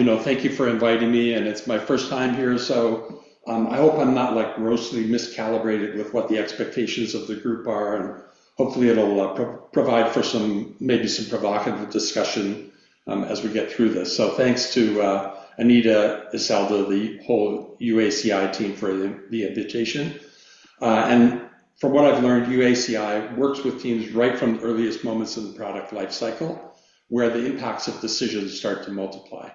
Thank you for inviting me, and it's my first time here, so I hope I'm not like grossly miscalibrated with what the expectations of the group are, and hopefully it'll provide for maybe some provocative discussion as we get through this. So thanks to Anita Isaldo, the whole UACI team for the invitation. And from what I've learned, UACI works with teams right from the earliest moments in the product lifecycle, where the impacts of decisions start to multiply.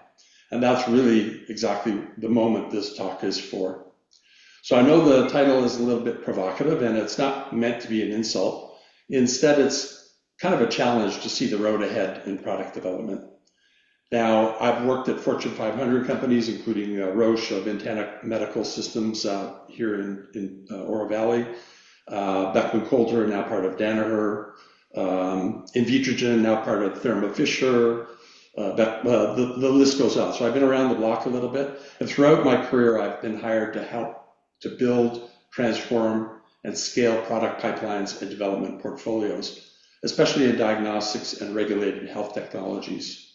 And that's really exactly the moment this talk is for. So I know the title is a little bit provocative, and it's not meant to be an insult. Instead, it's kind of a challenge to see the road ahead in product development. Now, I've worked at Fortune 500 companies, including Roche of Ventana Medical Systems here in Oro Valley, Beckman Coulter, now part of Danaher, Invitrogen, now part of Thermo Fisher, the list goes on. So I've been around the block a little bit, and throughout my career, I've been hired to help to build, transform, and scale product pipelines and development portfolios, especially in diagnostics and regulated health technologies.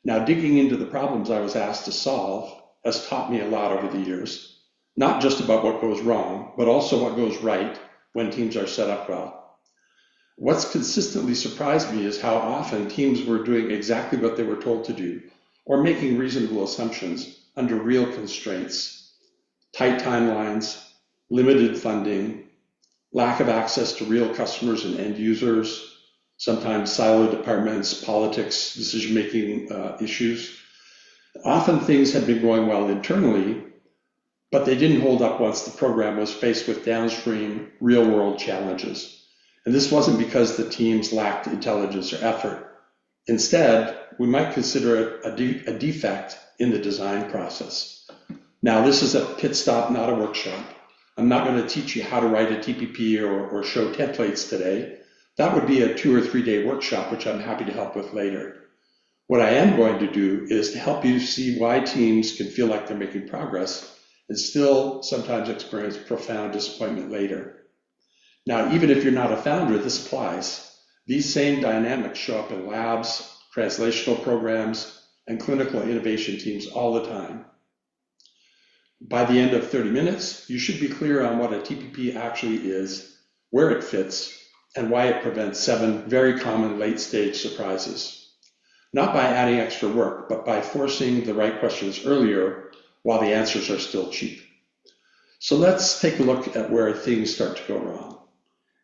Now, digging into the problems I was asked to solve has taught me a lot over the years, not just about what goes wrong, but also what goes right when teams are set up well. What's consistently surprised me is how often teams were doing exactly what they were told to do, or making reasonable assumptions under real constraints, tight timelines, limited funding, lack of access to real customers and end users, sometimes siloed departments, politics, decision-making issues. Often things had been going well internally, but they didn't hold up once the program was faced with downstream real-world challenges. And this wasn't because the teams lacked intelligence or effort. Instead, we might consider it a defect in the design process. Now, this is a pit stop, not a workshop. I'm not going to teach you how to write a TPP or show templates today. That would be a 2 or 3 day workshop, which I'm happy to help with later. What I am going to do is to help you see why teams can feel like they're making progress and still sometimes experience profound disappointment later. Now, even if you're not a founder, this applies. These same dynamics show up in labs, translational programs, and clinical innovation teams all the time. By the end of 30 minutes, you should be clear on what a TPP actually is, where it fits, and why it prevents 7 very common late-stage surprises. Not by adding extra work, but by forcing the right questions earlier while the answers are still cheap. So let's take a look at where things start to go wrong.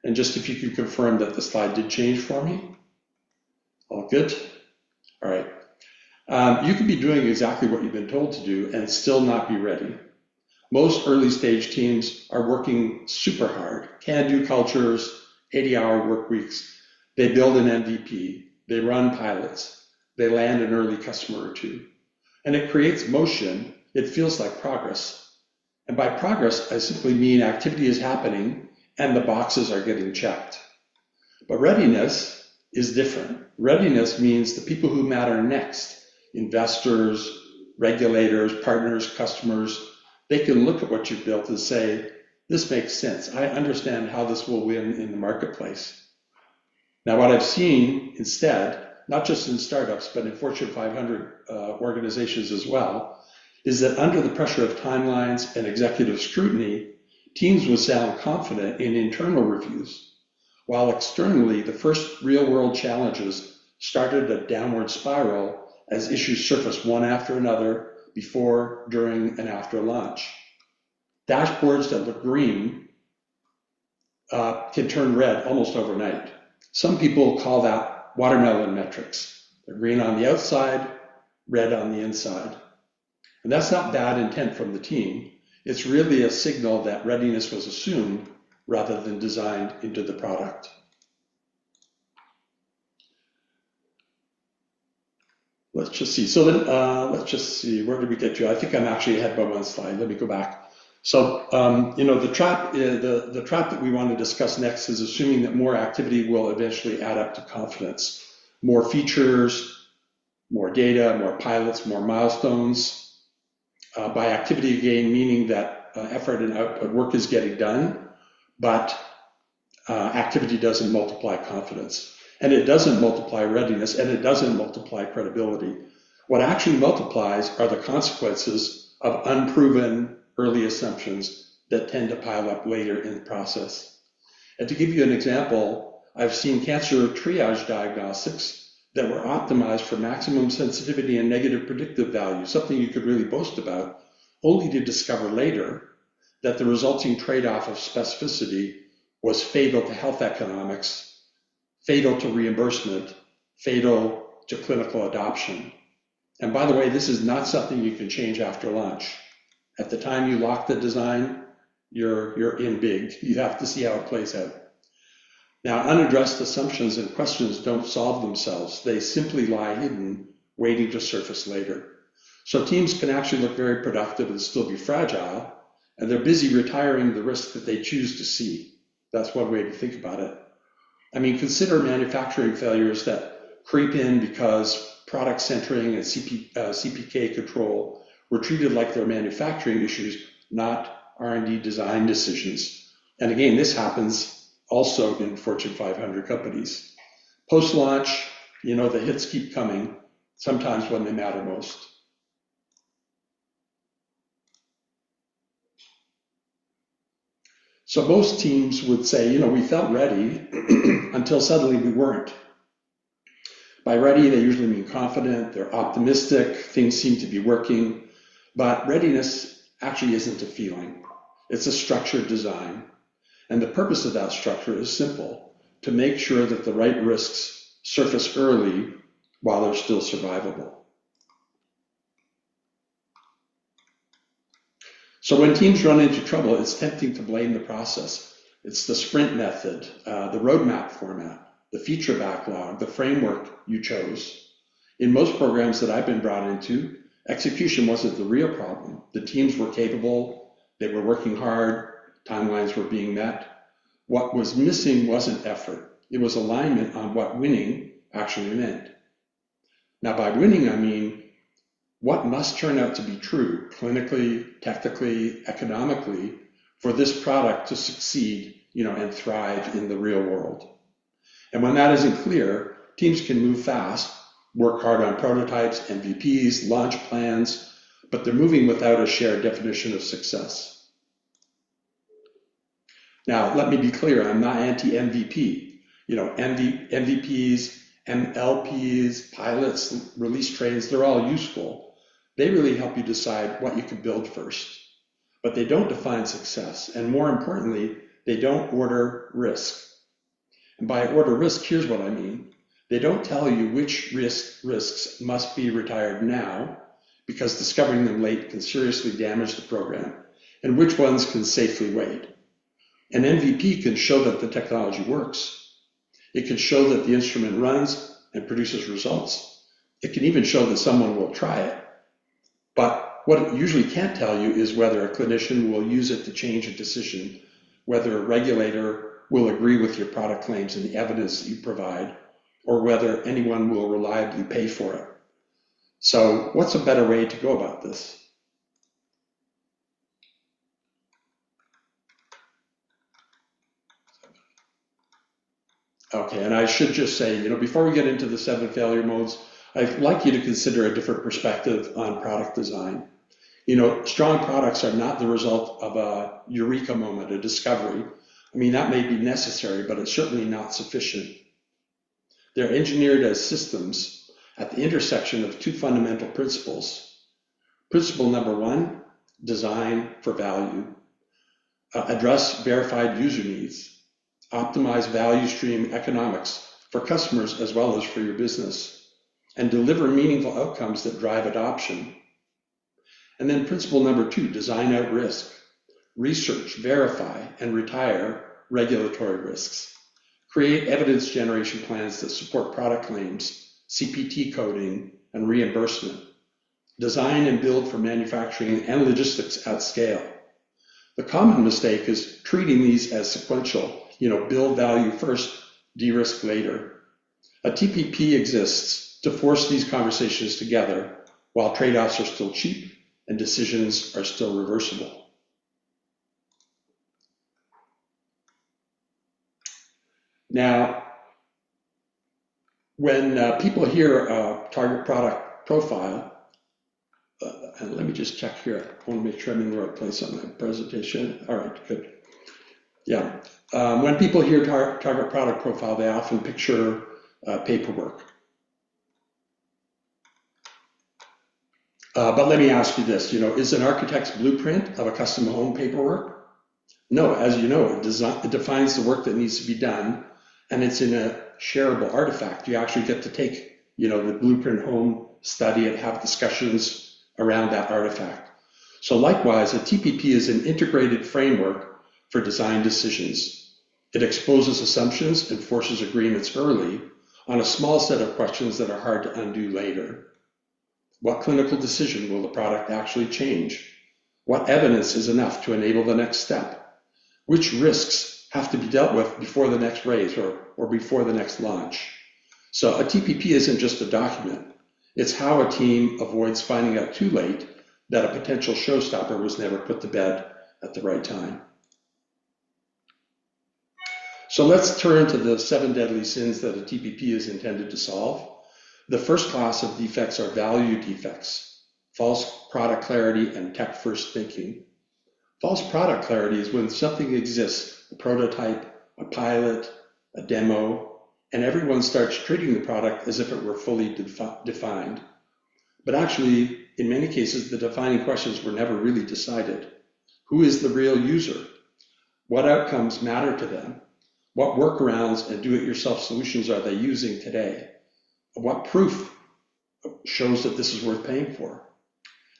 And just if you could confirm that the slide did change for me. All good? All right. You could be doing exactly what you've been told to do and still not be ready. Most early stage teams are working super hard, can-do cultures, 80-hour work weeks. They build an MVP, they run pilots, they land an early customer or two. And it creates motion. It feels like progress. And by progress, I simply mean activity is happening and the boxes are getting checked. But readiness is different. Readiness means the people who matter next, investors, regulators, partners, customers, they can look at what you've built and say, this makes sense. I understand how this will win in the marketplace. Now, what I've seen instead, not just in startups, but in Fortune 500 organizations as well, is that under the pressure of timelines and executive scrutiny, teams would sound confident in internal reviews, while externally, the first real-world challenges started a downward spiral as issues surfaced one after another before, during, and after launch. Dashboards that look green can turn red almost overnight. Some people call that watermelon metrics. They're green on the outside, red on the inside. And that's not bad intent from the team. It's really a signal that readiness was assumed rather than designed into the product. Let's just see. So then, let's just see, where did we get to? I think I'm actually ahead by 1 slide. Let me go back. So, the trap that we want to discuss next is assuming that more activity will eventually add up to confidence. More features, more data, more pilots, more milestones. By activity gain, meaning that effort and output work is getting done, but activity doesn't multiply confidence. And it doesn't multiply readiness, and it doesn't multiply credibility. What actually multiplies are the consequences of unproven early assumptions that tend to pile up later in the process. And to give you an example, I've seen cancer triage diagnostics that were optimized for maximum sensitivity and negative predictive value, something you could really boast about, only to discover later that the resulting trade-off of specificity was fatal to health economics, fatal to reimbursement, fatal to clinical adoption. And by the way, this is not something you can change after lunch. At the time you lock the design, you're in big. You have to see how it plays out. Now, unaddressed assumptions and questions don't solve themselves. They simply lie hidden, waiting to surface later. So teams can actually look very productive and still be fragile, and they're busy retiring the risk that they choose to see. That's one way to think about it. I mean, consider manufacturing failures that creep in because product centering and CPK control were treated like they're manufacturing issues, not R&D design decisions. And again, this happens also in Fortune 500 companies. Post-launch, the hits keep coming, sometimes when they matter most. So most teams would say, we felt ready until suddenly we weren't. By ready, they usually mean confident, they're optimistic, things seem to be working, but readiness actually isn't a feeling. It's a structured design. And the purpose of that structure is simple, to make sure that the right risks surface early while they're still survivable. So when teams run into trouble, it's tempting to blame the process. It's the sprint method, the roadmap format, the feature backlog, the framework you chose. In most programs that I've been brought into, execution wasn't the real problem. The teams were capable, they were working hard, timelines were being met. What was missing wasn't effort. It was alignment on what winning actually meant. Now, by winning, I mean what must turn out to be true, clinically, technically, economically, for this product to succeed, and thrive in the real world. And when that isn't clear, teams can move fast, work hard on prototypes, MVPs, launch plans, but they're moving without a shared definition of success. Now, let me be clear, I'm not anti-MVP. MVPs, MLPs, pilots, release trains, they're all useful. They really help you decide what you can build first. But they don't define success. And more importantly, they don't order risk. And by order risk, here's what I mean. They don't tell you which risks must be retired now, because discovering them late can seriously damage the program, and which ones can safely wait. An MVP can show that the technology works. It can show that the instrument runs and produces results. It can even show that someone will try it. But what it usually can't tell you is whether a clinician will use it to change a decision, whether a regulator will agree with your product claims and the evidence that you provide, or whether anyone will reliably pay for it. So what's a better way to go about this? Okay, and I should just say, before we get into the 7 failure modes, I'd like you to consider a different perspective on product design. Strong products are not the result of a eureka moment, a discovery. I mean, that may be necessary, but it's certainly not sufficient. They're engineered as systems at the intersection of 2 fundamental principles. Principle number 1, design for value. Address verified user needs. Optimize value stream economics for customers as well as for your business, and deliver meaningful outcomes that drive adoption. And then principle number 2, design out risk. Research, verify, and retire regulatory risks. Create evidence generation plans that support product claims, CPT coding, and reimbursement. Design and build for manufacturing and logistics at scale. The common mistake is treating these as sequential, build value first, de-risk later. A TPP exists to force these conversations together while trade-offs are still cheap and decisions are still reversible. Now, when people hear target product profile, and let me just check here. I want to make sure I'm in the right place on my presentation. All right, good. Yeah. When people hear target product profile, they often picture paperwork. But let me ask you this, is an architect's blueprint of a custom home paperwork? No, as you know, it defines the work that needs to be done, and it's in a shareable artifact. You actually get to take, the blueprint home, study it, have discussions around that artifact. So likewise, a TPP is an integrated framework for design decisions. It exposes assumptions and forces agreements early on a small set of questions that are hard to undo later. What clinical decision will the product actually change? What evidence is enough to enable the next step? Which risks have to be dealt with before the next raise or before the next launch? So a TPP isn't just a document. It's how a team avoids finding out too late that a potential showstopper was never put to bed at the right time. So let's turn to the 7 deadly sins that a TPP is intended to solve. The first class of defects are value defects, false product clarity, and tech-first thinking. False product clarity is when something exists, a prototype, a pilot, a demo, and everyone starts treating the product as if it were fully defined. But actually, in many cases, the defining questions were never really decided. Who is the real user? What outcomes matter to them? What workarounds and do-it-yourself solutions are they using today? What proof shows that this is worth paying for?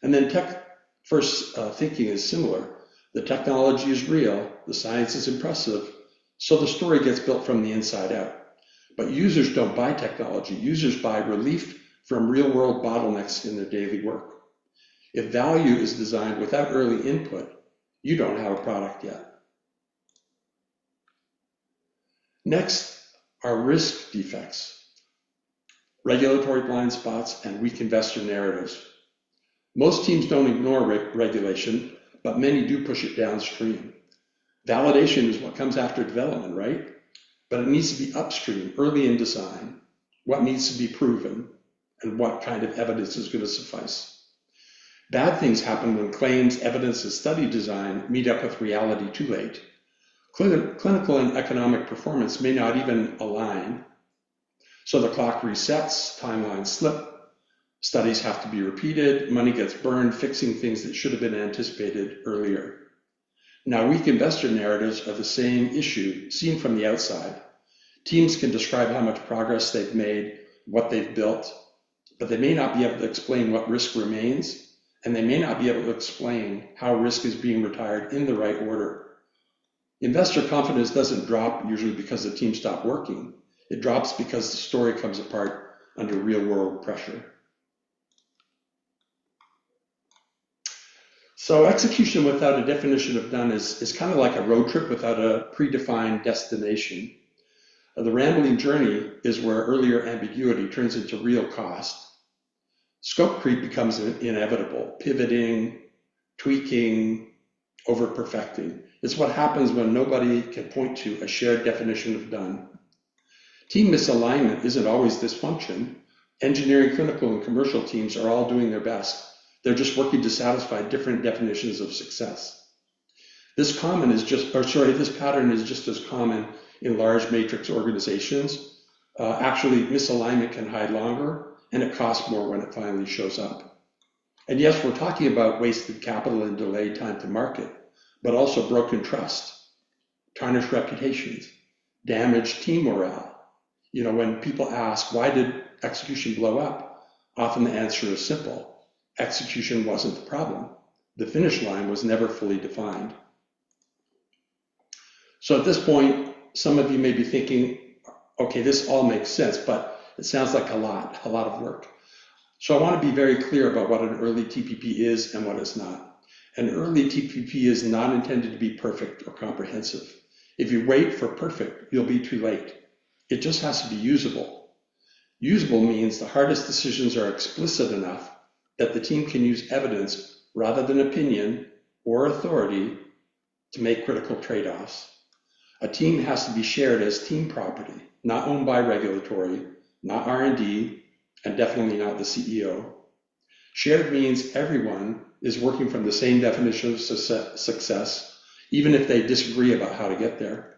And then tech-first thinking is similar. The technology is real, the science is impressive, so the story gets built from the inside out. But users don't buy technology. Users buy relief from real-world bottlenecks in their daily work. If value is designed without early input, you don't have a product yet. Next are risk defects, regulatory blind spots, and weak investor narratives. Most teams don't ignore regulation, but many do push it downstream. Validation is what comes after development, right? But it needs to be upstream, early in design. What needs to be proven, and what kind of evidence is going to suffice. Bad things happen when claims, evidence, and study design meet up with reality too late. Clinical and economic performance may not even align. So the clock resets, timelines slip, studies have to be repeated, money gets burned fixing things that should have been anticipated earlier. Now, weak investor narratives are the same issue seen from the outside. Teams can describe how much progress they've made, what they've built, but they may not be able to explain what risk remains, and they may not be able to explain how risk is being retired in the right order. Investor confidence doesn't drop usually because the team stopped working. It drops because the story comes apart under real-world pressure. So execution without a definition of done is kind of like a road trip without a predefined destination. The rambling journey is where earlier ambiguity turns into real cost. Scope creep becomes inevitable, pivoting, tweaking, over-perfecting. It's what happens when nobody can point to a shared definition of done. Team misalignment isn't always dysfunction. Engineering, clinical, and commercial teams are all doing their best. They're just working to satisfy different definitions of success. This pattern is just as common in large matrix organizations. Actually, misalignment can hide longer, and it costs more when it finally shows up. And yes, we're talking about wasted capital and delayed time to market, but also broken trust, tarnished reputations, damaged team morale. When people ask, why did execution blow up? Often the answer is simple. Execution wasn't the problem. The finish line was never fully defined. So at this point, some of you may be thinking, okay, this all makes sense, but it sounds like a lot of work. So I want to be very clear about what an early TPP is and what it's not. An early TPP is not intended to be perfect or comprehensive. If you wait for perfect, you'll be too late. It just has to be usable. Usable means the hardest decisions are explicit enough that the team can use evidence rather than opinion or authority to make critical trade-offs. A team has to be shared as team property, not owned by regulatory, not R&D, and definitely not the CEO. Shared means everyone is working from the same definition of success, even if they disagree about how to get there.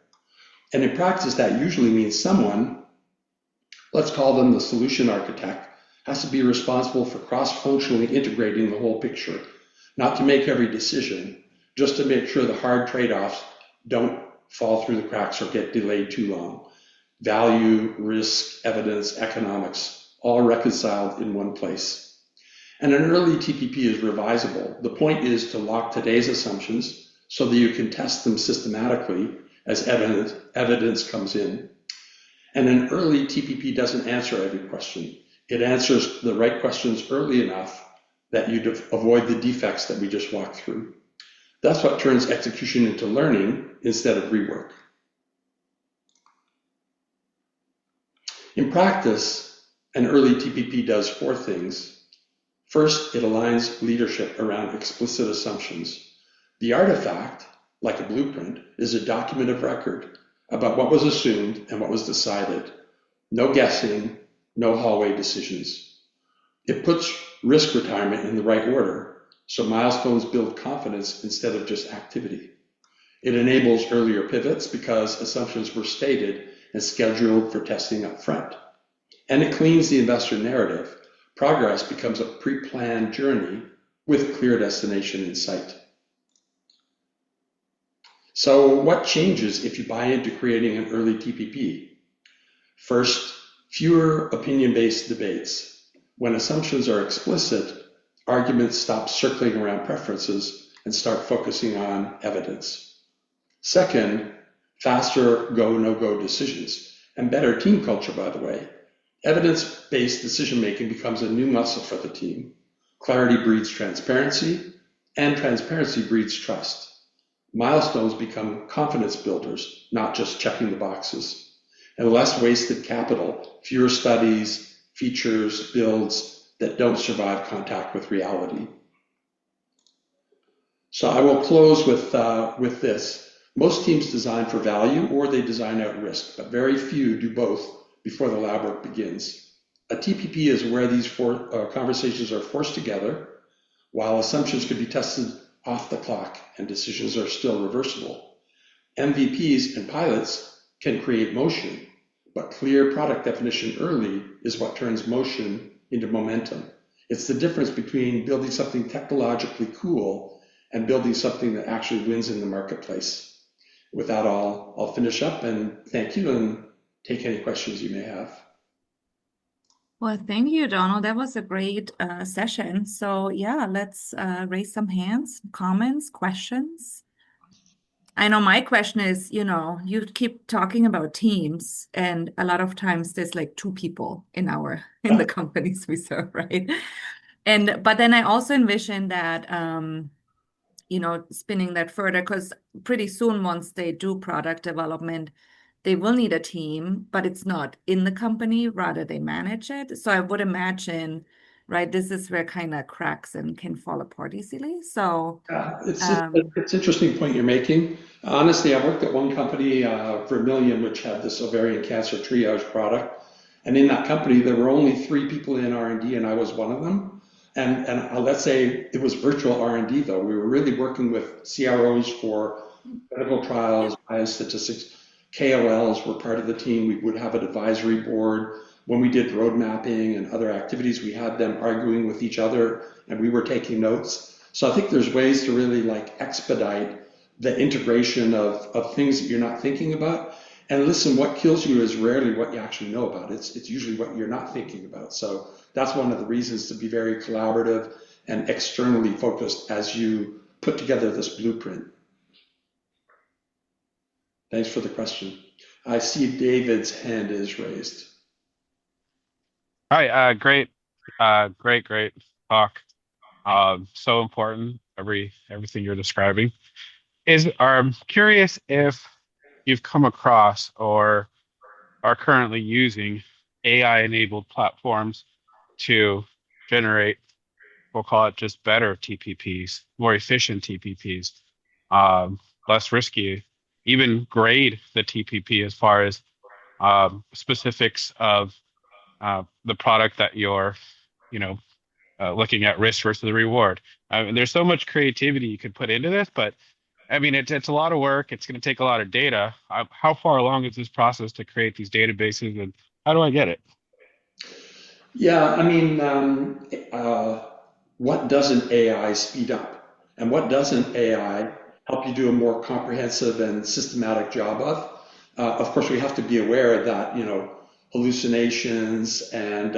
And in practice, that usually means someone, let's call them the solution architect, has to be responsible for cross-functionally integrating the whole picture, not to make every decision, just to make sure the hard trade-offs don't fall through the cracks or get delayed too long. Value, risk, evidence, economics, all reconciled in one place. And an early TPP is revisable. The point is to lock today's assumptions so that you can test them systematically as evidence comes in. And an early TPP doesn't answer every question. It answers the right questions early enough that you avoid the defects that we just walked through. That's what turns execution into learning instead of rework. In practice, an early TPP does four things. First, it aligns leadership around explicit assumptions. The artifact, like a blueprint, is a document of record about what was assumed and what was decided. No guessing, no hallway decisions. It puts risk retirement in the right order, so milestones build confidence instead of just activity. It enables earlier pivots because assumptions were stated and scheduled for testing up front. And it cleans the investor narrative. Progress becomes a pre-planned journey with a clear destination in sight. So what changes if you buy into creating an early TPP? First, fewer opinion-based debates. When assumptions are explicit, arguments stop circling around preferences and start focusing on evidence. Second, faster go, no-go decisions and better team culture, by the way. Evidence-based decision-making becomes a new muscle for the team. Clarity breeds transparency, and transparency breeds trust. Milestones become confidence builders, not just checking the boxes. And less wasted capital, fewer studies, features, builds that don't survive contact with reality. So I will close with this. Most teams design for value or they design out risk, but very few do both before the lab work begins. A TPP is where these conversations are forced together while assumptions could be tested off the clock and decisions are still reversible. MVPs and pilots can create motion, but clear product definition early is what turns motion into momentum. It's the difference between building something technologically cool and building something that actually wins in the marketplace. With that, I'll finish up and thank you and take any questions you may have. Well, thank you, Donald. That was a great session. So yeah, let's raise some hands, comments, questions. I know my question is, you keep talking about teams, and a lot of times there's like two people in the companies we serve, right? But then I also envision that spinning that further, because pretty soon once they do product development, they will need a team, but it's not in the company, rather they manage it. So I would imagine, right, this is where kind of cracks and can fall apart easily. So It's an interesting point you're making. Honestly, I worked at one company, Vermilion, which had this ovarian cancer triage product. And in that company, there were only 3 people in R&D, and I was one of them. And let's say it was virtual R&D, though. We were really working with CROs for clinical trials, biostatistics. KOLs were part of the team. We would have an advisory board. When we did road mapping and other activities, we had them arguing with each other, and we were taking notes. So I think there's ways to really expedite the integration of things that you're not thinking about. And listen, what kills you is rarely what you actually know about. It's usually what you're not thinking about. So that's one of the reasons to be very collaborative and externally focused as you put together this blueprint. Thanks for the question. I see David's hand is raised. Hi, great, great talk. So important, everything you're describing. I'm curious if you've come across or are currently using AI-enabled platforms to generate, we'll call it just better TPPs, more efficient TPPs, less risky, even grade the TPP as far as specifics of the product that you're, you know, looking at risk versus the reward. I mean, there's so much creativity you could put into this, but I mean, it's a lot of work. It's going to take a lot of data. How far along is this process to create these databases, and how do I get it? Yeah, I mean, what doesn't AI speed up? And what doesn't AI help you do a more comprehensive and systematic job of? Of course, we have to be aware that, hallucinations and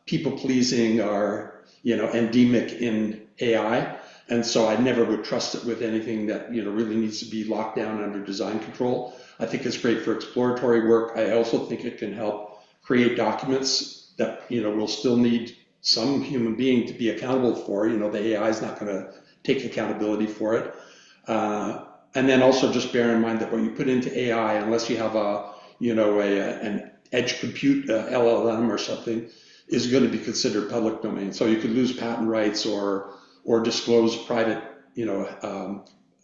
people pleasing are, endemic in AI. And so I never would trust it with anything that, really needs to be locked down under design control. I think it's great for exploratory work. I also think it can help create documents that, will still need some human being to be accountable for. The AI is not going to take accountability for it. And then also just bear in mind that what you put into AI, unless you have an edge compute LLM or something, is going to be considered public domain. So you could lose patent rights or disclose private,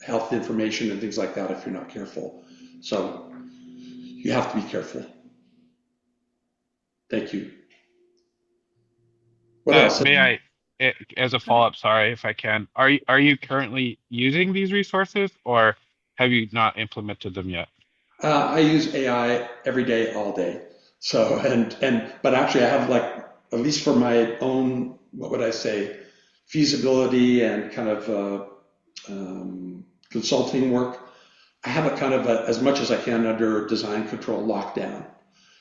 health information and things like that if you're not careful. So you have to be careful. Thank you. What else? May I, as a follow-up, sorry if I can, are you currently using these resources, or have you not implemented them yet? I use AI every day, all day. So, but actually I have, like, at least for my own, what would I say, feasibility and kind of consulting work, I have it kind of as much as I can under design control lockdown.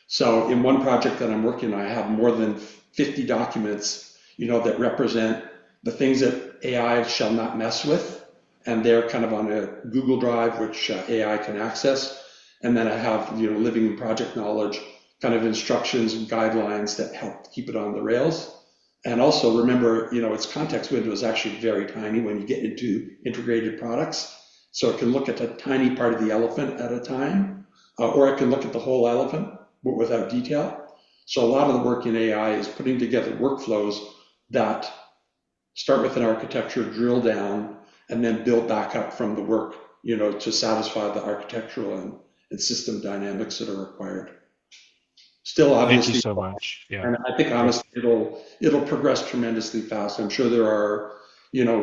So in one project that I'm working on, I have more than 50 documents, that represent the things that AI shall not mess with. And they're kind of on a Google Drive, which AI can access. And then I have, living in project knowledge, kind of instructions and guidelines that help keep it on the rails. And also remember, its context window is actually very tiny when you get into integrated products. So it can look at a tiny part of the elephant at a time, or it can look at the whole elephant, but without detail. So a lot of the work in AI is putting together workflows that start with an architecture, drill down, and then build back up from the work, to satisfy the architectural and system dynamics that are required. Still, Thank you obviously, so much. Yeah. and I think honestly, it'll progress tremendously fast. I'm sure there are,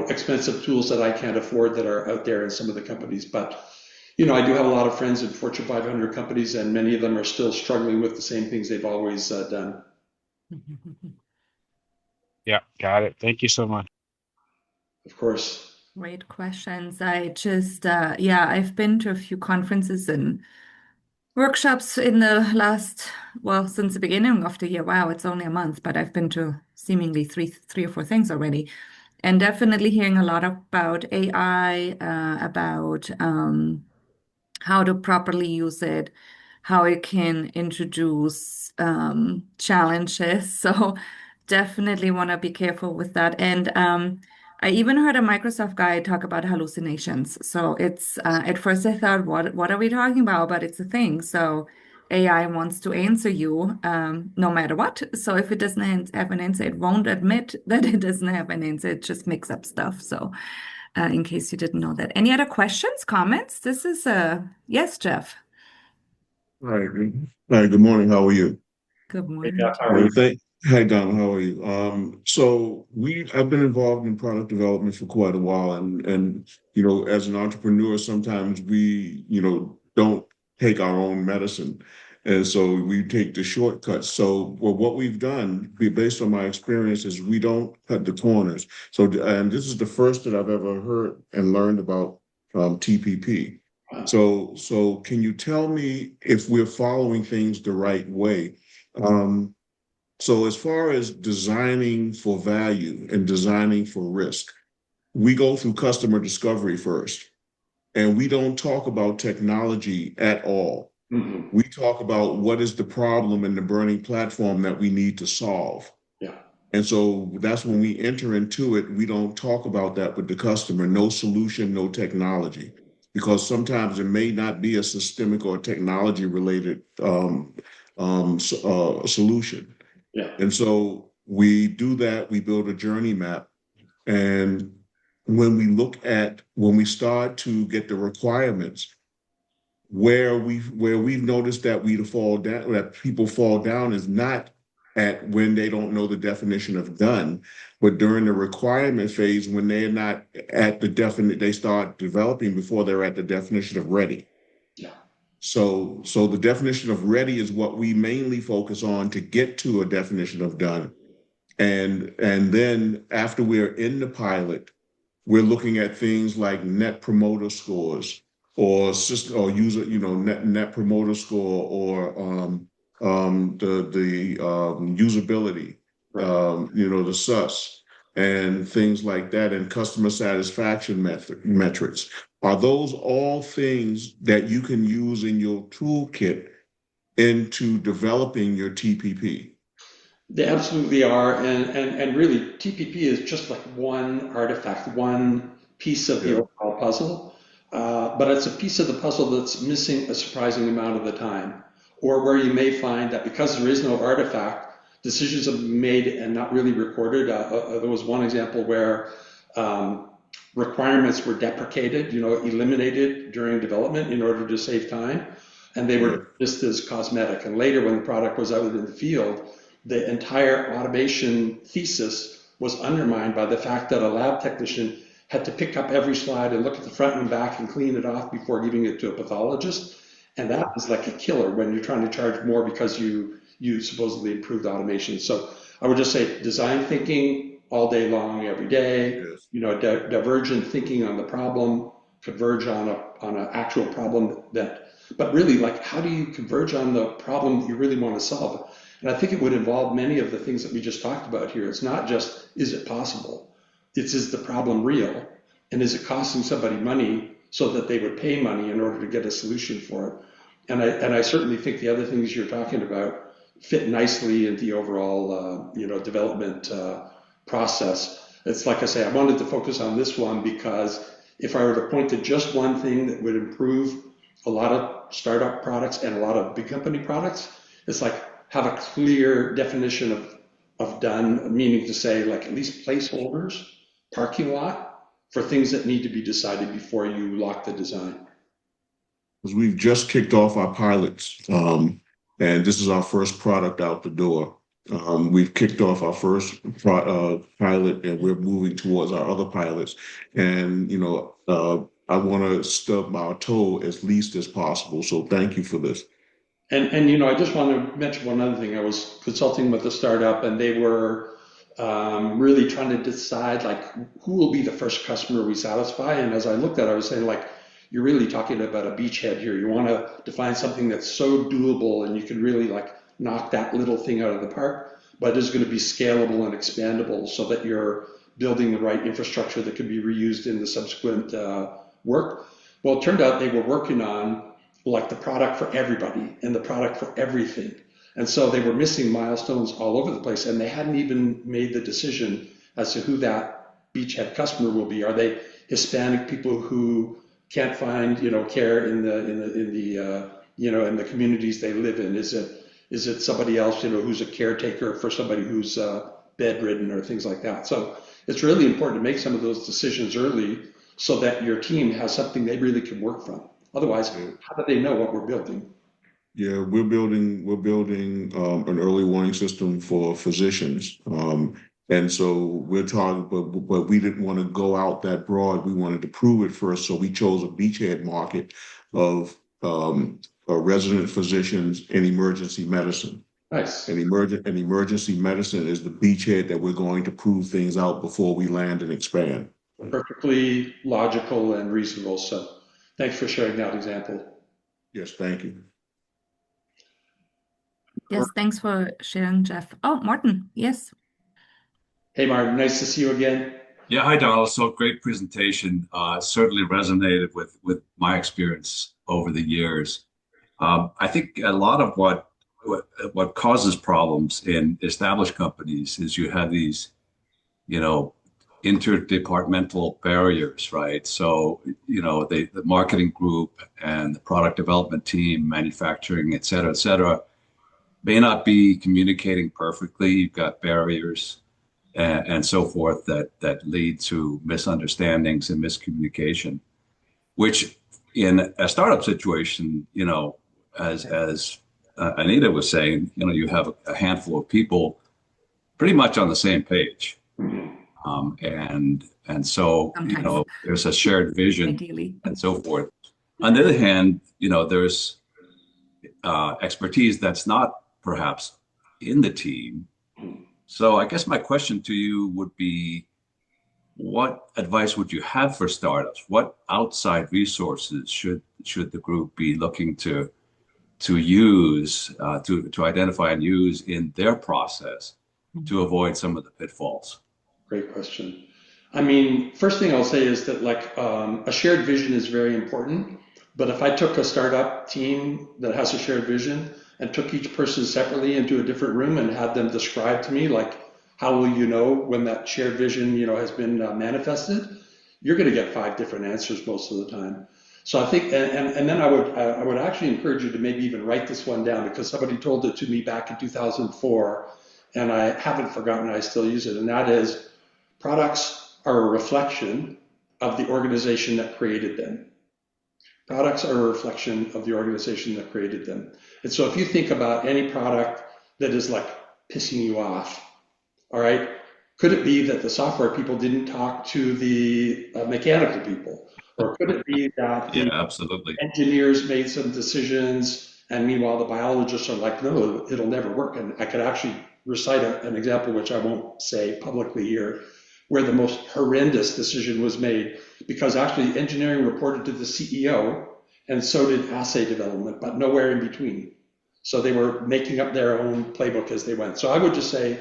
expensive tools that I can't afford that are out there in some of the companies, but I do have a lot of friends in Fortune 500 companies, and many of them are still struggling with the same things they've always done. Yeah, got it. Thank you so much. Of course. Great questions. I just, I've been to a few conferences and workshops in the last, well, since the beginning of the year. Wow, it's only a month, but I've been to seemingly three or four things already. And definitely hearing a lot about AI, about how to properly use it, how it can introduce challenges. So definitely want to be careful with that. And I even heard a Microsoft guy talk about hallucinations. So it's at first I thought, what are we talking about? But it's a thing. So AI wants to answer you no matter what. So if it doesn't have an answer, it won't admit that it doesn't have an answer. It just makes up stuff. So in case you didn't know that. Any other questions, comments? This is yes, Jeff. Hi, hi, good morning. How are you? Good Hey, morning. Jeff, how are you? Hi, Don. How are you? I've been involved in product development for quite a while, and as an entrepreneur, sometimes we don't take our own medicine, and so we take the shortcuts. So, well, what we've done, based on my experience, is we don't cut the corners. So, and this is the first that I've ever heard and learned about TPP. So can you tell me if we're following things the right way? So as far as designing for value and designing for risk, we go through customer discovery first, and we don't talk about technology at all. Mhm. We talk about what is the problem and the burning platform that we need to solve. Yeah. And so that's when we enter into it. We don't talk about that with the customer, no solution, no technology, because sometimes it may not be a systemic or technology related solution. Yeah. And so we do that, we build a journey map. And when we start to get the requirements, where we've noticed that that people fall down is not at when they don't know the definition of done, but during the requirement phase, when they're not at the definite, they start developing before they're at the definition of ready. Yeah. So the definition of ready is what we mainly focus on to get to a definition of done. And then after we're in the pilot, we're looking at things like net promoter scores or system or user, net promoter score or the usability, Right. the SUS and things like that, and customer satisfaction metrics. Are those all things that you can use in your toolkit into developing your TPP? They absolutely are, and really, TPP is just like one artifact, one piece of the overall puzzle, but it's a piece of the puzzle that's missing a surprising amount of the time, or where you may find that because there is no artifact, decisions have been made and not really recorded. There was one example where requirements were deprecated, eliminated during development in order to save time, and they were just as cosmetic. And later, when the product was out in the field, the entire automation thesis was undermined by the fact that a lab technician had to pick up every slide and look at the front and back and clean it off before giving it to a pathologist. And that is like a killer when you're trying to charge more because you supposedly improved automation. So I would just say design thinking all day long, every day, divergent thinking on the problem, converge on an actual problem but really, like, how do you converge on the problem that you really want to solve? And I think it would involve many of the things that we just talked about here. It's not just, is it possible? It's, is the problem real? And is it costing somebody money so that they would pay money in order to get a solution for it? And I certainly think the other things you're talking about fit nicely in the overall, development process. It's like I say, I wanted to focus on this one because if I were to point to just one thing that would improve a lot of startup products and a lot of big company products, it's like, have a clear definition of done, meaning to say like at least placeholders, parking lot for things that need to be decided before you lock the design. Because we've just kicked off our pilots, and this is our first product out the door. We've kicked off our first pilot, and we're moving towards our other pilots. And I want to stub our toe as least as possible. So thank you for this. And I just want to mention one other thing. I was consulting with a startup, and they were really trying to decide like who will be the first customer we satisfy. And as I looked at it, I was saying like, you're really talking about a beachhead here. You want to define something that's so doable, and you can really like knock that little thing out of the park, but is going to be scalable and expandable, so that you're building the right infrastructure that can be reused in the subsequent work. Well, it turned out they were working on like the product for everybody and the product for everything. And so they were missing milestones all over the place, and they hadn't even made the decision as to who that beachhead customer will be. Are they Hispanic people who can't find, care in the communities they live in? Is it somebody else, who's a caretaker for somebody who's bedridden or things like that? So it's really important to make some of those decisions early so that your team has something they really can work from. Otherwise, how do they know what we're building? Yeah, we're building an early warning system for physicians, and so we're talking, but we didn't want to go out that broad. We wanted to prove it first, so we chose a beachhead market of resident physicians in emergency medicine. Nice. And emergency medicine is the beachhead that we're going to prove things out before we land and expand. Perfectly logical and reasonable. So thanks for sharing that example. Yes, thank you. Yes, thanks for sharing, Jeff. Oh, Martin, yes. Hey, Martin, nice to see you again. Yeah, hi, Donald. So great presentation. Certainly resonated with my experience over the years. I think a lot of what causes problems in established companies is you have these, interdepartmental barriers, right? So, the marketing group and the product development team, manufacturing, et cetera, may not be communicating perfectly. You've got barriers and so forth that lead to misunderstandings and miscommunication, which in a startup situation, as Anita was saying, you have a handful of people pretty much on the same page. And so, Sometimes, there's a shared vision ideally. and so forth. On the other hand, there's expertise that's not perhaps in the team. So I guess my question to you would be, what advice would you have for startups? What outside resources should the group be looking to use to identify and use in their process to avoid some of the pitfalls? Great question. I mean, first thing I'll say is that like a shared vision is very important. But if I took a startup team that has a shared vision and took each person separately into a different room and had them describe to me, like, how will you know when that shared vision, has been manifested? You're going to get 5 different answers most of the time. So I think, and then I would actually encourage you to maybe even write this one down, because somebody told it to me back in 2004, and I haven't forgotten. I still use it, and that is, products are a reflection of the organization that created them. Products are a reflection of the organization that created them. And so if you think about any product that is like pissing you off, all right, could it be that the software people didn't talk to the mechanical people? Or could it be that Yeah, the absolutely. engineers made some decisions and meanwhile the biologists are like, no, it'll never work? And I could actually recite an example, which I won't say publicly here, where the most horrendous decision was made, because actually engineering reported to the CEO and so did assay development, but nowhere in between. So they were making up their own playbook as they went. So I would just say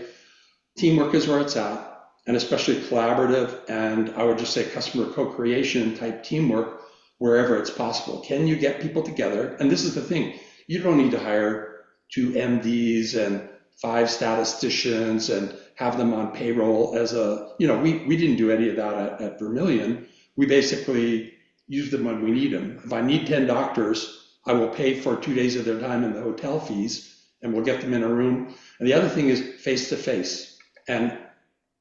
teamwork is where it's at, and especially collaborative, and I would just say customer co-creation type teamwork wherever it's possible. Can you get people together? And this is the thing, you don't need to hire 2 MDs and 5 statisticians and have them on payroll as we didn't do any of that at Vermilion. We basically use them when we need them. If I need 10 doctors, I will pay for 2 days of their time in the hotel fees, and we'll get them in a room. And the other thing is face-to-face and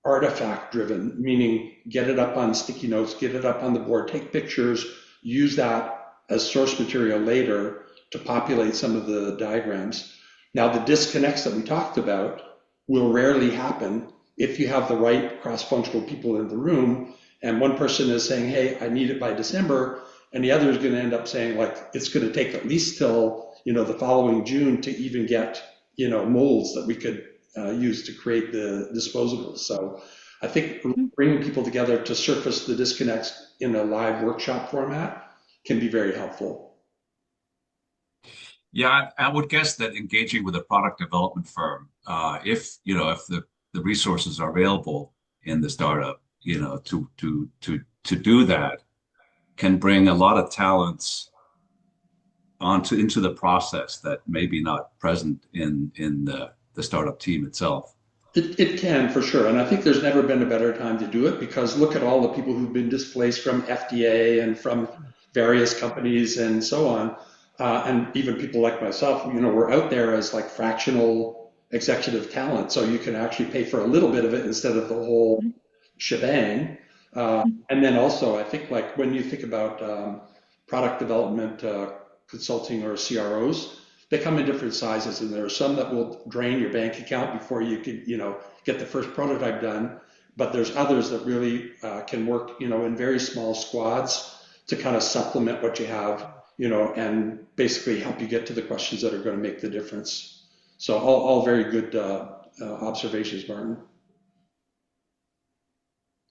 artifact driven, meaning get it up on sticky notes, get it up on the board, take pictures, use that as source material later to populate some of the diagrams. Now, the disconnects that we talked about will rarely happen if you have the right cross-functional people in the room, and one person is saying, hey, I need it by December, and the other is going to end up saying, like, it's going to take at least till the following June to even get molds that we could use to create the disposables. So I think bringing people together to surface the disconnects in a live workshop format can be very helpful. Yeah, I would guess that engaging with a product development firm, if the resources are available in the startup, to do that, can bring a lot of talents into the process that may be not present in the startup team itself. It can, for sure. And I think there's never been a better time to do it, because look at all the people who've been displaced from FDA and from various companies and so on. And even people like myself, we're out there as like fractional executive talent. So you can actually pay for a little bit of it instead of the whole shebang. And then also, I think like when you think about product development consulting or CROs, they come in different sizes, and there are some that will drain your bank account before you can, get the first prototype done. But there's others that really can work, in very small squads to kind of supplement what you have, and basically help you get to the questions that are going to make the difference. So all very good observations, Martin.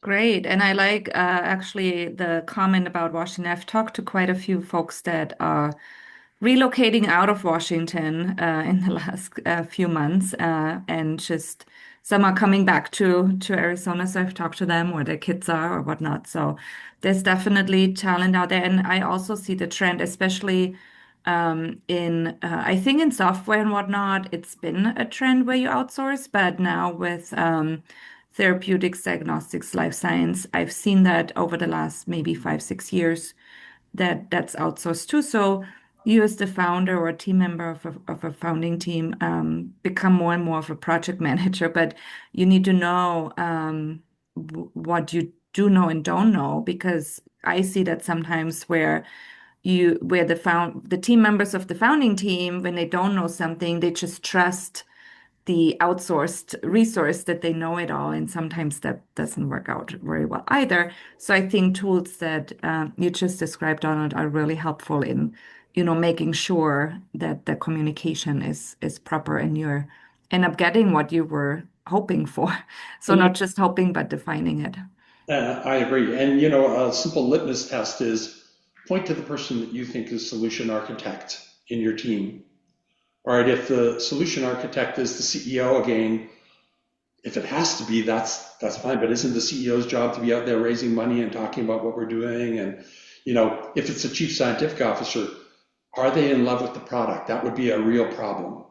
Great. And I like actually the comment about Washington. I've talked to quite a few folks that are relocating out of Washington in the last few months, and just some are coming back to Arizona. So I've talked to them where their kids are or whatnot. So there's definitely talent out there. And I also see the trend, especially I think in software and whatnot, it's been a trend where you outsource, but now with therapeutics, diagnostics, life science, I've seen that over the last maybe 5, 6 years that's outsourced too. So you as the founder or a team member of a founding team become more and more of a project manager, but you need to know what you do know and don't know, because I see that sometimes where where the team members of the founding team, when they don't know something, they just trust the outsourced resource that they know it all, and sometimes that doesn't work out very well either. So I think tools that you just described, Donald, are really helpful in, making sure that the communication is proper and you end up getting what you were hoping for. So And not just hoping, but defining it. I agree. And a simple litmus test is point to the person that you think is solution architect in your team. All right, if the solution architect is the CEO again, if it has to be, that's fine. But isn't the CEO's job to be out there raising money and talking about what we're doing? And if it's a chief scientific officer, are they in love with the product? That would be a real problem.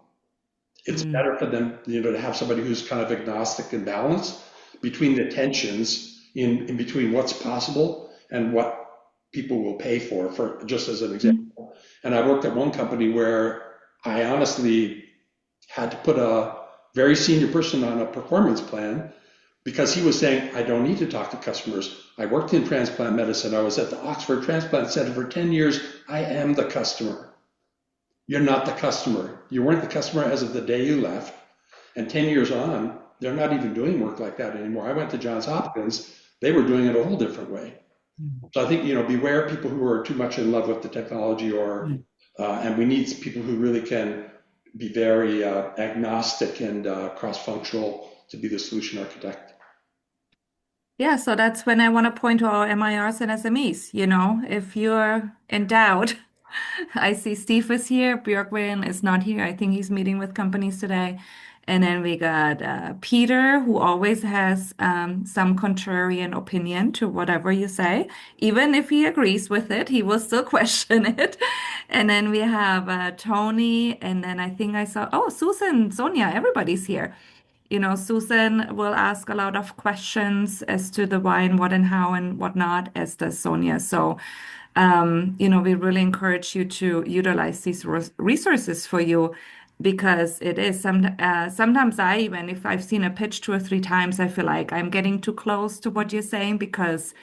It's better for them, to have somebody who's kind of agnostic and balanced between the tensions in between what's possible and what people will pay for just as an example. And I worked at one company where I honestly had to put a very senior person on a performance plan because he was saying, I don't need to talk to customers. I worked in transplant medicine. I was at the Oxford Transplant Center for 10 years. I am the customer. You're not the customer. You weren't the customer as of the day you left. And 10 years on, they're not even doing work like that anymore. I went to Johns Hopkins. They were doing it a whole different way. So I think, beware people who are too much in love with the technology and we need people who really can be very agnostic and cross-functional to be the solution architect. Yeah, so that's when I want to point to our MIRs and SMEs. If you're in doubt, I see Steve is here. Björkvin is not here. I think he's meeting with companies today. And then we got Peter, who always has some contrarian opinion to whatever you say. Even if he agrees with it, he will still question it. And then we have Tony. And then I think I saw, Susan, Sonia, everybody's here. Susan will ask a lot of questions as to the why and what and how and whatnot, as does Sonia. So, we really encourage you to utilize these resources for you because it is sometimes even if I've seen a pitch 2 or 3 times, I feel like I'm getting too close to what you're saying because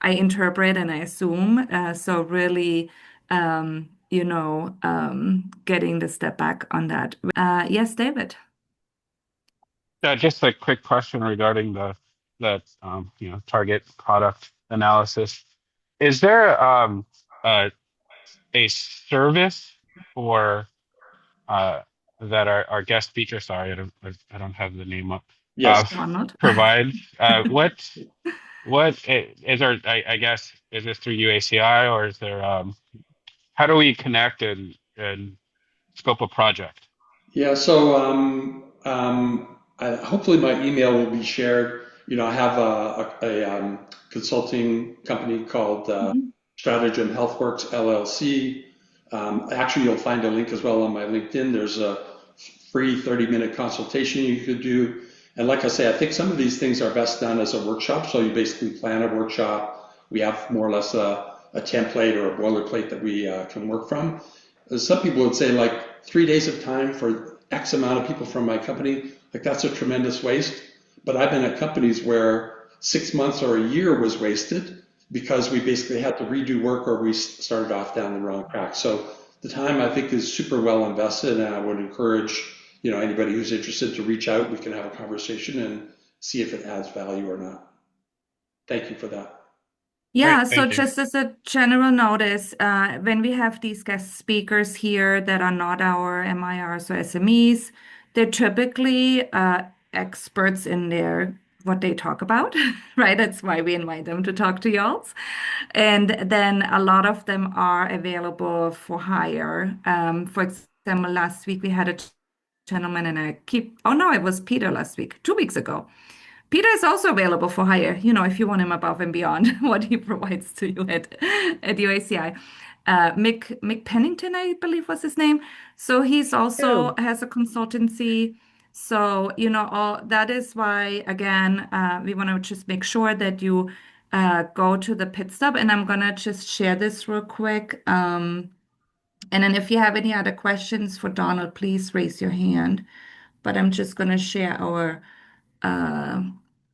I interpret and I assume. So really, getting the step back on that. Yes, David. Just a quick question regarding the target product analysis. Is there a service for that our guest speaker, sorry, I don't have the name up, Yes. Donald. provide? What is there? I guess is this through UACI or is there? How do we connect and scope a project? Yeah, so hopefully my email will be shared. I have a consulting company called Stratagem HealthWorks LLC. Actually, you'll find a link as well on my LinkedIn. There's a free 30-minute consultation you could do. And like I say, I think some of these things are best done as a workshop. So you basically plan a workshop. We have more or less a template or a boilerplate that we can work from. Some people would say like 3 days of time for X amount of people from my company, like that's a tremendous waste. But I've been at companies where 6 months or a year was wasted because we basically had to redo work or we started off down the wrong track. So the time I think is super well invested, and I would encourage anybody who's interested to reach out. We can have a conversation and see if it adds value or not. Thank you for that. Yeah, Great, so thank you. just as a general notice, when we have these guest speakers here that are not our MIRs or SMEs, they're typically experts in what they talk about, right? That's why we invite them to talk to y'all. And then a lot of them are available for hire. For example, last week we had a gentleman, and it was Peter last week, 2 weeks ago. Peter is also available for hire, if you want him above and beyond what he provides to you at UACI. Mick Pennington, I believe was his name. So he's also has a consultancy. So, that is why, again, we want to just make sure that you go to the pit stop. And I'm going to just share this real quick. And then if you have any other questions for Donald, please raise your hand. But I'm just going to share our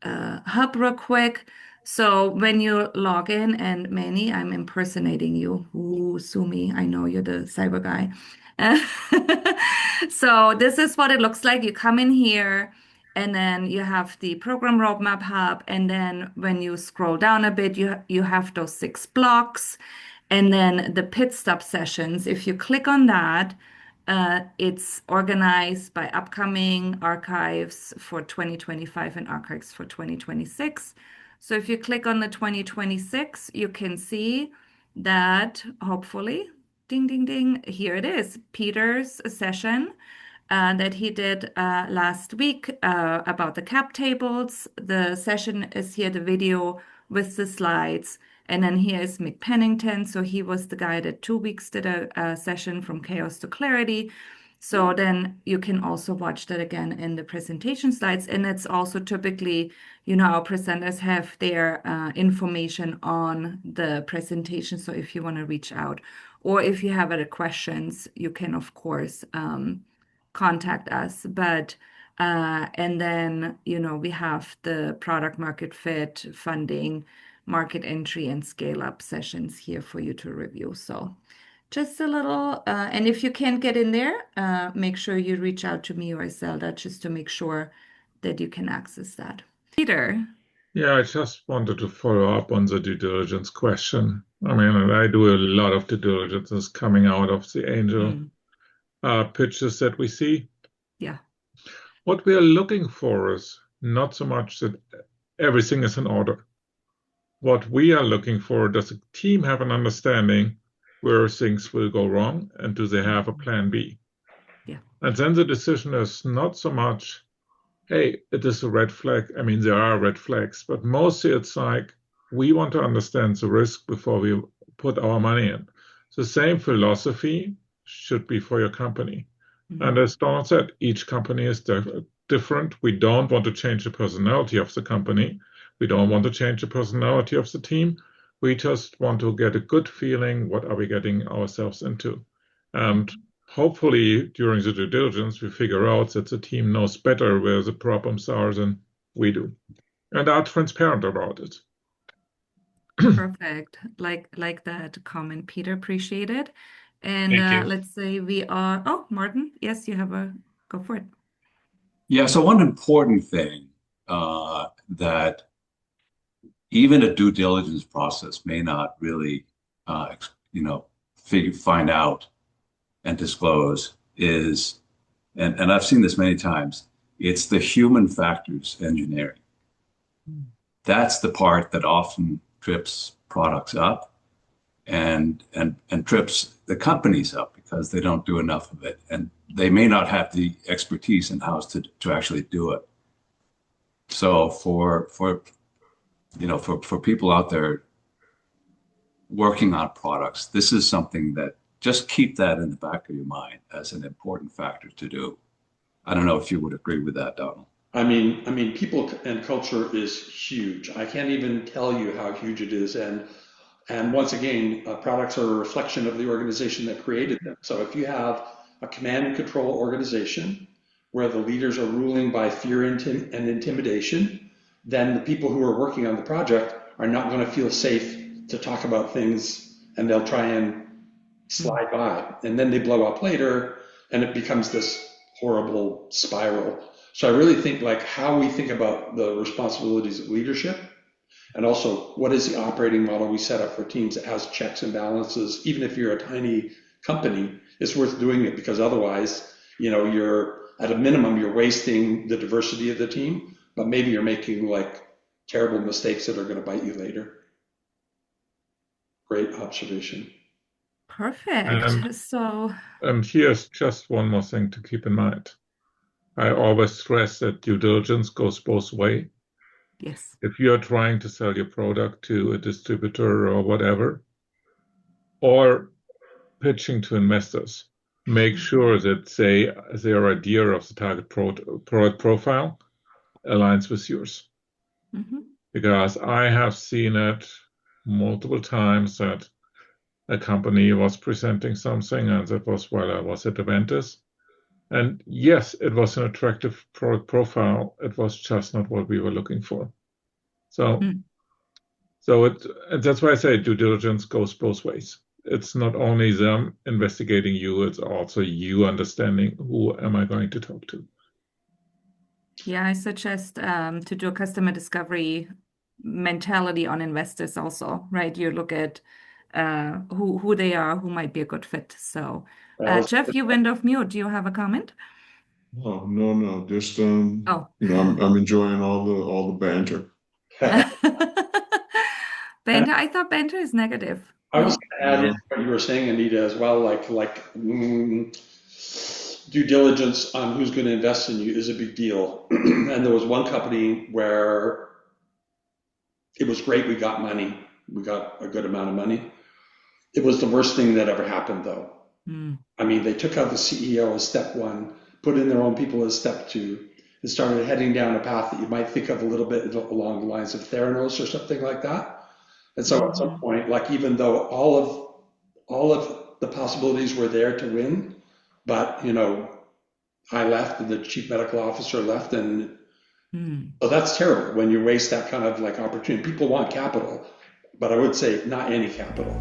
hub real quick. So when you log in, and Manny, I'm impersonating you. Ooh, sue me. I know you're the cyber guy. So this is what it looks like. You come in here, and then you have the program roadmap hub, and then when you scroll down a bit, you have those 6 blocks, and then the pit stop sessions. If you click on that, it's organized by upcoming archives for 2025 and archives for 2026. So if you click on the 2026, you can see that hopefully, ding, ding, ding, here it is, Peter's session that he did last week about the cap tables. The session is here, the video with the slides. And then here is Mick Pennington. So he was the guy that 2 weeks did a session from chaos to clarity. So then you can also watch that again in the presentation slides. And it's also typically, our presenters have their information on the presentation. So if you want to reach out or if you have other questions, you can, of course, contact us. And then, we have the product market fit, funding, market entry, and scale up sessions here for you to review. So just a little, and if you can't get in there, make sure you reach out to me or Zelda just to make sure that you can access that. Peter. Yeah, I just wanted to follow up on the due diligence question. I mean, I do a lot of due diligence coming out of the angel pitches that we see. Yeah. What we are looking for is not so much that everything is in order. What we are looking for, does the team have an understanding where things will go wrong, and do they have a plan B? Yeah. And then the decision is not so much, hey, it is a red flag. I mean, there are red flags, but mostly it's like, we want to understand the risk before we put our money in. The same philosophy should be for your company. And as Donald said, each company is different. We don't want to change the personality of the company. We don't want to change the personality of the team. We just want to get a good feeling, what are we getting ourselves into? And hopefully during the due diligence, we figure out that the team knows better where the problems are than we do, and are transparent about it. Perfect. Like that comment, Peter. Appreciate it. And let's say Martin, yes, go for it. Yeah, so one important thing that even a due diligence process may not really, find out and disclose is, and I've seen this many times, it's the human factors engineering. That's the part that often trips products up and trips the companies up because they don't do enough of it, and they may not have the expertise in-house to actually do it. So for people out there working on products, this is something that just keep that in the back of your mind as an important factor to do. I don't know if you would agree with that, Donald. I mean, people and culture is huge. I can't even tell you how huge it is. And once again, products are a reflection of the organization that created them. So if you have a command and control organization where the leaders are ruling by fear and intimidation, then the people who are working on the project are not going to feel safe to talk about things, and they'll try and slide by. And then they blow up later, and it becomes this horrible spiral. So I really think like how we think about the responsibilities of leadership, and also what is the operating model we set up for teams that has checks and balances. Even if you're a tiny company, it's worth doing it, because otherwise, you're at a minimum, you're wasting the diversity of the team, but maybe you're making like terrible mistakes that are going to bite you later. Great observation. Perfect. And here's just one more thing to keep in mind. I always stress that due diligence goes both ways. Yes. If you're trying to sell your product to a distributor or whatever, or pitching to investors, make sure that their idea of the target product profile aligns with yours. Because I have seen it multiple times that a company was presenting something, and that was while I was at Aventis. And yes, it was an attractive product profile. It was just not what we were looking for. So So and that's why I say due diligence goes both ways. It's not only them investigating you, it's also you understanding who am I going to talk to. Yeah, I suggest to do a customer discovery mentality on investors also, right? You look at who they are, who might be a good fit. So, Jeff, you went off mute. Do you have a comment? Oh, no, just Oh. I'm enjoying all the banter. Banter, I thought banter is negative. I was No? going to add in what you were saying, Anita, as well, due diligence on who's going to invest in you is a big deal. And there was one company where it was great. We got money. We got a good amount of money. It was the worst thing that ever happened, though. Mm. I mean, they took out the CEO as step one, put in their own people as step two, and started heading down a path that you might think of a little bit along the lines of Theranos or something like that. And so at some point, like even though all of the possibilities were there to win, but I left and the chief medical officer left, and so that's terrible when you waste that kind of like opportunity. People want capital, but I would say not any capital.